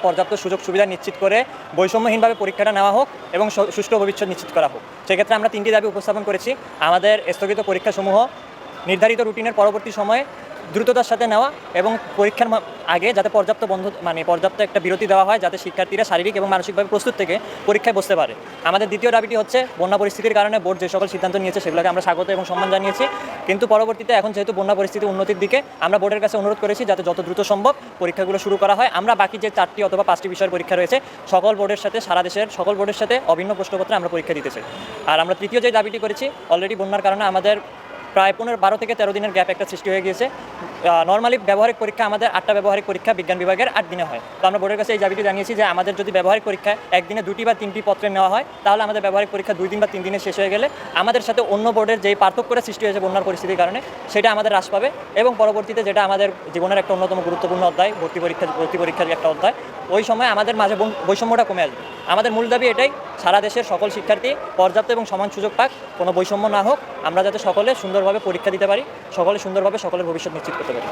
পর্যাপ্ত সুযোগ সুবিধা নিশ্চিত করে বৈষম্যহীনভাবে পরীক্ষাটা নেওয়া হোক এবং সুষ্ঠু ভবিষ্যৎ নিশ্চিত করা হোক। সেক্ষেত্রে আমরা 3টি দাবি উপস্থাপন করেছি। আমাদের স্থগিত পরীক্ষাসমূহ নির্ধারিত রুটিনের পরবর্তী সময়ে দ্রুততার সাথে নেওয়া এবং পরীক্ষার আগে যাতে পর্যাপ্ত একটা বিরতি দেওয়া হয়, যাতে শিক্ষার্থীরা শারীরিক এবং মানসিকভাবে প্রস্তুত থেকে পরীক্ষায় বসতে পারে। আমাদের দ্বিতীয় দাবিটি হচ্ছে, বন্যা পরিস্থিতির কারণে বোর্ড যে সকল সিদ্ধান্ত নিয়েছে সেগুলোকে আমরা স্বাগত এবং সম্মান জানিয়েছি, কিন্তু পরবর্তীতে এখন যেহেতু বন্যা পরিস্থিতি উন্নতির দিকে, আমরা বোর্ডের কাছে অনুরোধ করেছি যাতে যত দ্রুত সম্ভব পরীক্ষাগুলো শুরু করা হয়। আমরা বাকি যে 4টি অথবা 5টি বিষয়ের পরীক্ষা রয়েছে সকল বোর্ডের সাথে, সারা দেশের সকল বোর্ডের সাথে অভিন্ন প্রশ্নপত্রে আমরা পরীক্ষা দিতে চাই। আর আমরা তৃতীয় যে দাবিটি করেছি, অলরেডি বন্যার কারণে আমাদের প্রায় 12 থেকে 13 দিনের গ্যাপ একটা সৃষ্টি হয়ে গিয়েছে। নর্মালি ব্যবহারিক পরীক্ষা আমাদের 8টা ব্যবহারিক পরীক্ষা বিজ্ঞান বিভাগের 8 দিনে হয়। তো আমরা বোর্ডের কাছে এই দাবিটি জানিয়েছি যে আমাদের যদি ব্যবহারিক পরীক্ষা একদিনে 2টি বা 3টি পত্রে নেওয়া হয়, তাহলে আমাদের ব্যবহারিক পরীক্ষা 2 দিন বা 3 দিনে শেষ হয়ে গেলে আমাদের সাথে অন্য বোর্ডের যেই পার্থক্যটা সৃষ্টি হয়েছে বন্যার পরিস্থিতির কারণে, সেটা আমাদের হ্রাস পাবে এবং পরবর্তীতে যেটা আমাদের জীবনের একটা অন্যতম গুরুত্বপূর্ণ অধ্যায়, ভর্তি পরীক্ষার একটা অধ্যায়, ওই সময় আমাদের মাঝে বৈষম্যটা কমে আসবে। আমাদের মূল দাবি এটাই, সারা দেশের সকল শিক্ষার্থী পর্যাপ্ত এবং সমান সুযোগ পাক, কোনো বৈষম্য না হোক, আমরা যাতে সকলে সুন্দরভাবে পরীক্ষা দিতে পারি, সকলে সুন্দরভাবে সকলের ভবিষ্যৎ নিশ্চিত করতে পারি।